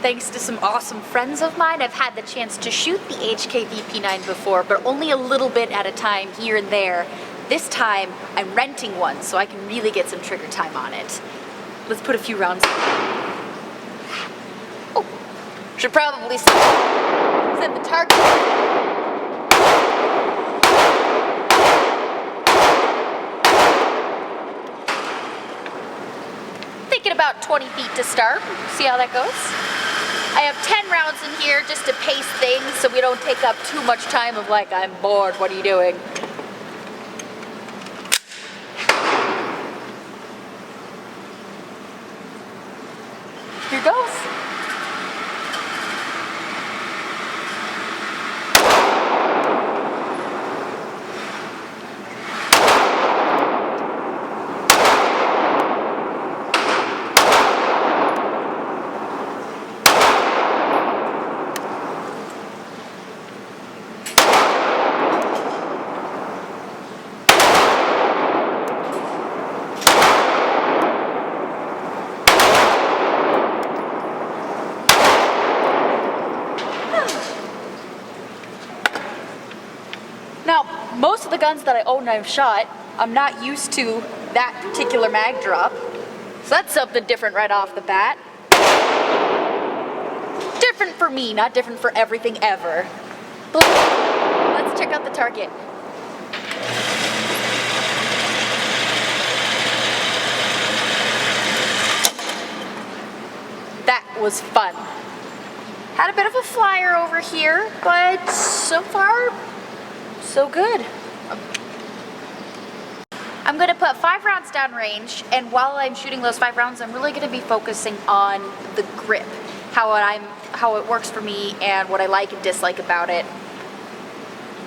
thanks to some awesome friends of mine, I've had the chance to shoot the H&K VP9 before, but only a little bit at a time here and there. This time, I'm renting one, so I can really get some trigger time on it. Let's put a few rounds in. Oh, should probably set the target. Thinking about 20 feet to start. See how that goes? I have 10 rounds in here just to pace things so we don't take up too much time of like, I'm bored, what are you doing? Here goes. Now, most of the guns that I own and I've shot, I'm not used to that particular mag drop. So that's something different right off the bat. Different for me, not different for everything ever. Let's check out the target. That was fun. Had a bit of a flyer over here, but so far, so good. I'm gonna put 5 rounds downrange, and while I'm shooting those 5 rounds, I'm really gonna be focusing on the grip, how it works for me, and what I like and dislike about it.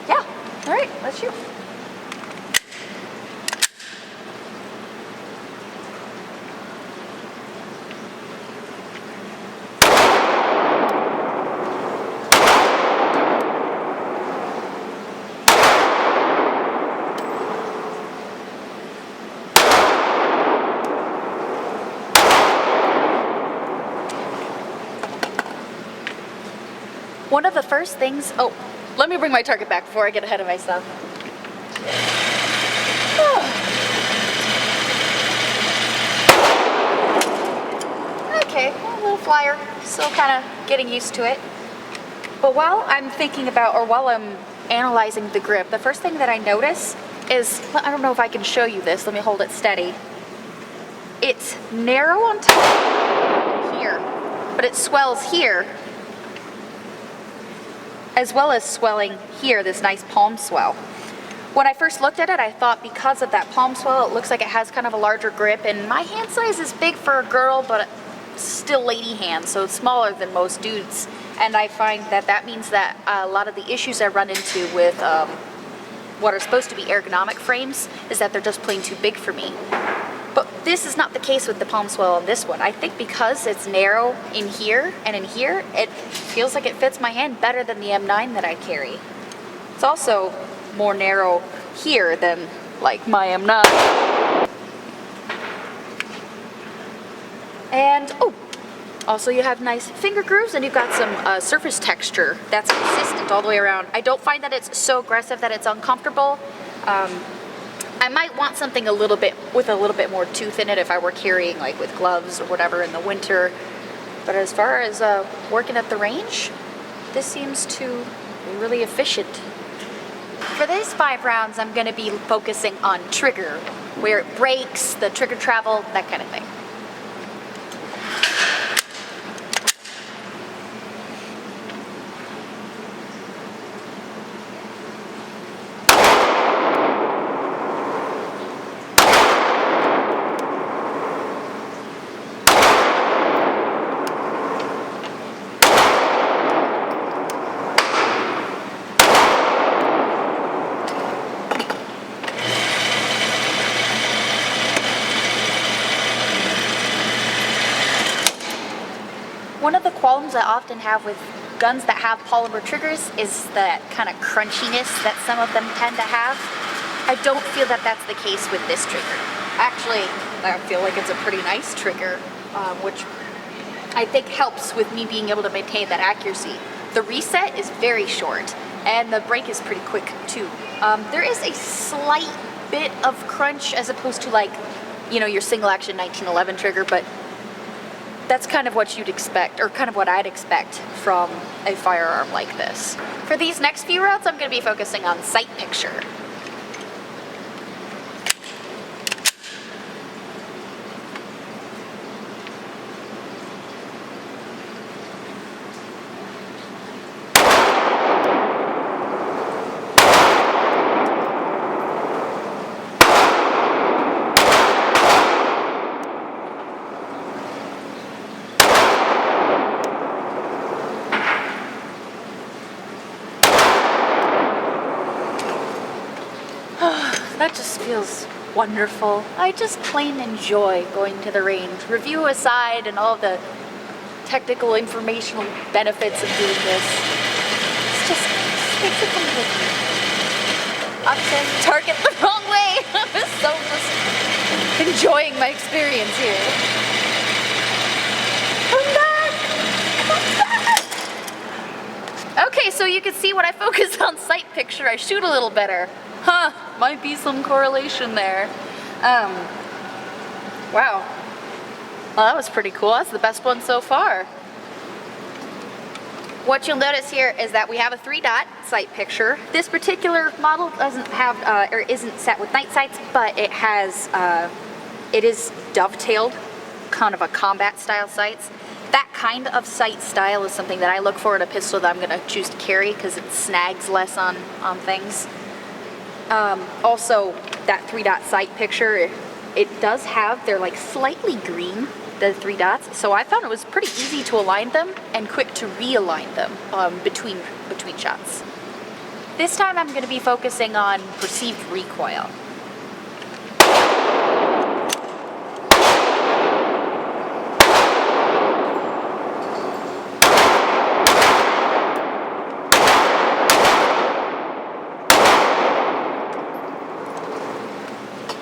Yeah, all right, let's shoot. One of the first things, oh, let me bring my target back before I get ahead of myself. Okay, a little flyer, still kind of getting used to it. But while I'm thinking about, or while I'm analyzing the grip, the first thing that I notice is, I don't know if I can show you this, let me hold it steady. It's narrow on top here, but it swells here, as well as swelling here, this nice palm swell. When I first looked at it, I thought because of that palm swell, it looks like it has kind of a larger grip, and my hand size is big for a girl, but still lady hand, so it's smaller than most dudes. And I find that that means that a lot of the issues I run into with what are supposed to be ergonomic frames is that they're just plain too big for me. But this is not the case with the palm swell on this one. I think because it's narrow in here and in here, it feels like it fits my hand better than the M9 that I carry. It's also more narrow here than like my M9. And oh, also you have nice finger grooves, and you've got some surface texture that's consistent all the way around. I don't find that it's so aggressive that it's uncomfortable. I might want something with a little bit more tooth in it if I were carrying like with gloves or whatever in the winter. But as far as working at the range, this seems to be really efficient. For these 5 rounds, I'm going to be focusing on trigger, where it breaks, the trigger travel, that kind of thing. One of the qualms I often have with guns that have polymer triggers is that kind of crunchiness that some of them tend to have. I don't feel that that's the case with this trigger. Actually, I feel like it's a pretty nice trigger, which I think helps with me being able to maintain that accuracy. The reset is very short, and the break is pretty quick too. There is a slight bit of crunch as opposed to like, you know, your single action 1911 trigger, but that's kind of what you'd expect, or kind of what I'd expect from a firearm like this. For these next few rounds, I'm going to be focusing on sight picture. That just feels wonderful. I just plain enjoy going to the range. Review aside and all the technical informational benefits of doing this. It's just, thanks for coming with me. I'm saying target the wrong way. I'm so just enjoying my experience here. I'm back! Okay, so you can see when I focus on sight picture, I shoot a little better. Huh, might be some correlation there. Wow. Well, that was pretty cool. That's the best one so far. What you'll notice here is that we have a 3-dot sight picture. This particular model doesn't have, or isn't set with night sights, but it has, it is dovetailed, kind of a combat style sights. That kind of sight style is something that I look for in a pistol that I'm gonna choose to carry because it snags less on things. Also, that 3-dot sight picture, it does have, they're like slightly green, the 3 dots, so I found it was pretty easy to align them and quick to realign them between shots. This time I'm going to be focusing on perceived recoil.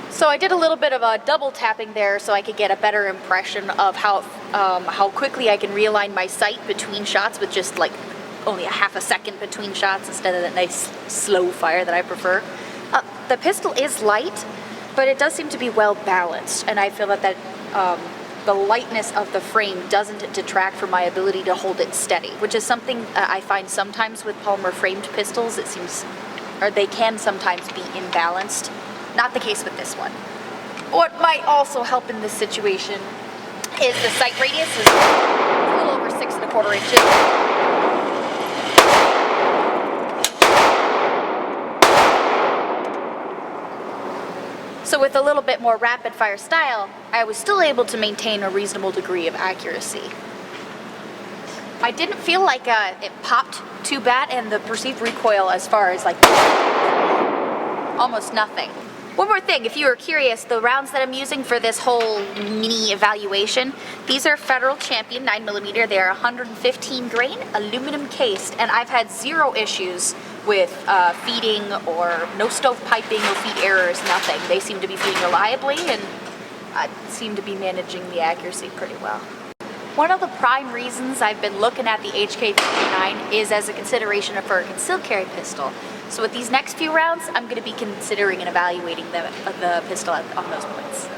So I did a little bit of a double tapping there so I could get a better impression of how quickly I can realign my sight between shots with just like only a half a second between shots instead of that nice slow fire that I prefer. The pistol is light, but it does seem to be well balanced, and I feel that the lightness of the frame doesn't detract from my ability to hold it steady, which is something I find sometimes with polymer framed pistols. It seems, or they can sometimes be imbalanced. Not the case with this one. What might also help in this situation is the sight radius is a little over 6 1/4 inches. So with a little bit more rapid fire style, I was still able to maintain a reasonable degree of accuracy. I didn't feel like it popped too bad, and the perceived recoil as far as like almost nothing. One more thing, if you were curious, the rounds that I'm using for this whole mini evaluation, these are Federal Champion 9mm. They are 115 grain, aluminum cased, and I've had 0 issues with feeding or no stovepiping or feed errors, nothing. They seem to be feeding reliably, and I seem to be managing the accuracy pretty well. One of the prime reasons I've been looking at the H&K VP9 is as a consideration for a concealed carry pistol. So with these next few rounds, I'm going to be considering and evaluating the pistol on those points.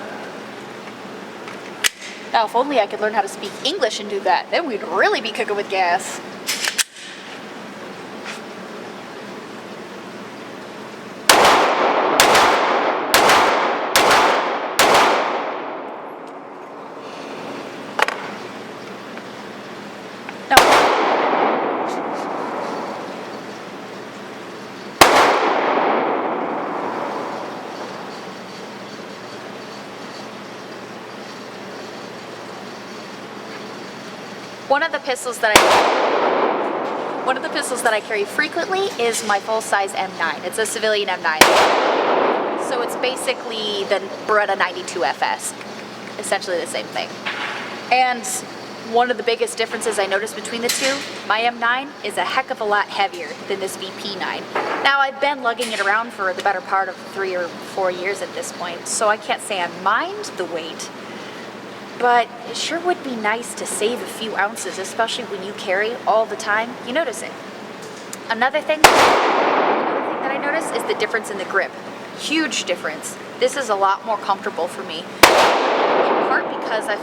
Now, if only I could learn how to speak English and do that, then we'd really be cooking with gas. One of the pistols that I carry frequently is my full-size M9. It's a civilian M9. So it's basically the Beretta 92 FS, essentially the same thing. And one of the biggest differences I noticed between the two, my M9 is a heck of a lot heavier than this VP9. Now, I've been lugging it around for the better part of 3 or 4 years at this point, so I can't say I mind the weight. but it sure would be nice to save a few ounces, especially when you carry all the time. You notice it. Another thing that I notice is the difference in the grip. Huge difference. This is a lot more comfortable for me. In part because I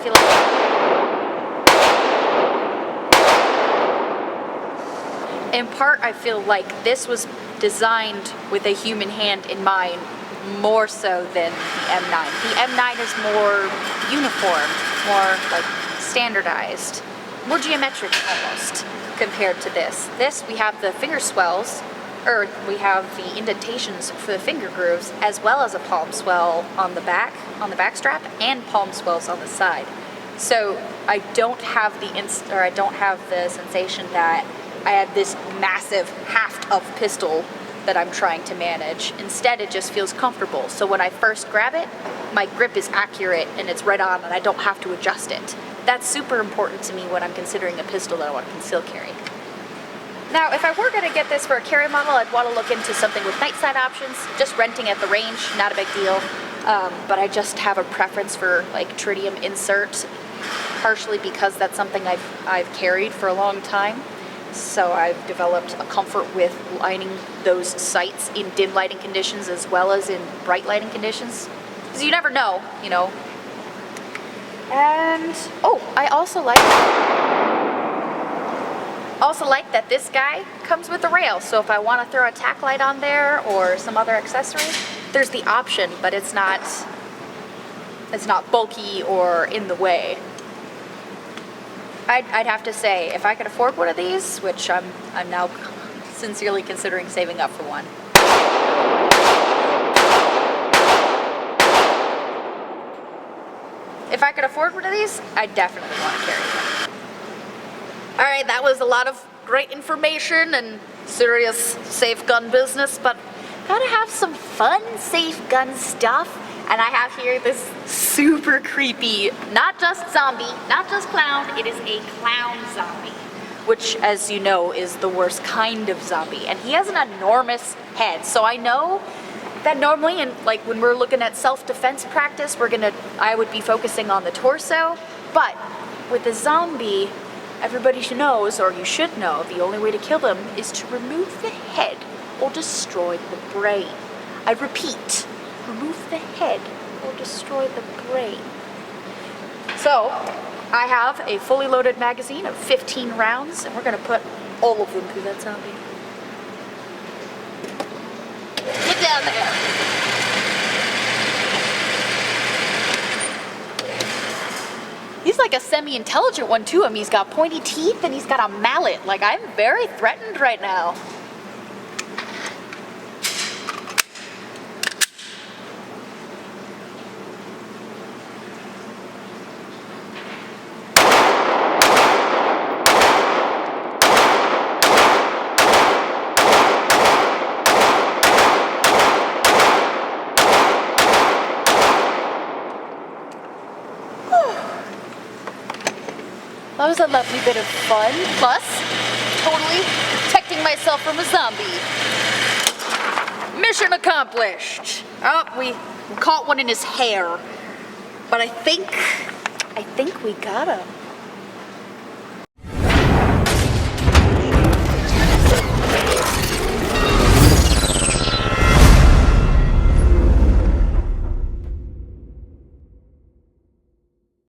feel like this was designed with a human hand in mind more so than the M9. The M9 is more uniform, more like standardized, more geometric almost compared to this. This, we have the finger swells, or we have the indentations for the finger grooves, as well as a palm swell on the back strap, and palm swells on the side. So I don't have the sensation that I have this massive haft of pistol that I'm trying to manage. Instead, it just feels comfortable. So when I first grab it, my grip is accurate and it's right on, and I don't have to adjust it. That's super important to me when I'm considering a pistol that I want to conceal carry. Now, if I were going to get this for a carry model, I'd want to look into something with night sight options. Just renting at the range, not a big deal. But I just have a preference for like tritium insert, partially because that's something I've carried for a long time. So I've developed a comfort with lighting those sights in dim lighting conditions as well as in bright lighting conditions. Because you never know, you know. And, oh, I also like that this guy comes with a rail. So if I want to throw a tack light on there or some other accessory, there's the option, but it's not bulky or in the way. I'd have to say, if I could afford one of these, which I'm now sincerely considering saving up for one. If I could afford one of these, I definitely want to carry one. All right, that was a lot of great information and serious safe gun business, but gotta have some fun safe gun stuff. And I have here this super creepy, not just zombie, not just clown, it is a clown zombie, which, as you know, is the worst kind of zombie. And he has an enormous head. So I know that normally, when we're looking at self-defense practice, I would be focusing on the torso. But with the zombie, everybody knows, or you should know, the only way to kill them is to remove the head or destroy the brain. I repeat. Remove the head or destroy the brain. So, I have a fully loaded magazine of 15 rounds, and we're going to put all of them through that zombie. Get down there. He's like a semi-intelligent one too. I mean, he's got pointy teeth and he's got a mallet. Like, I'm very threatened right now. That was a lovely bit of fun, plus totally protecting myself from a zombie. Mission accomplished. Oh, we caught one in his hair, but I think we got him.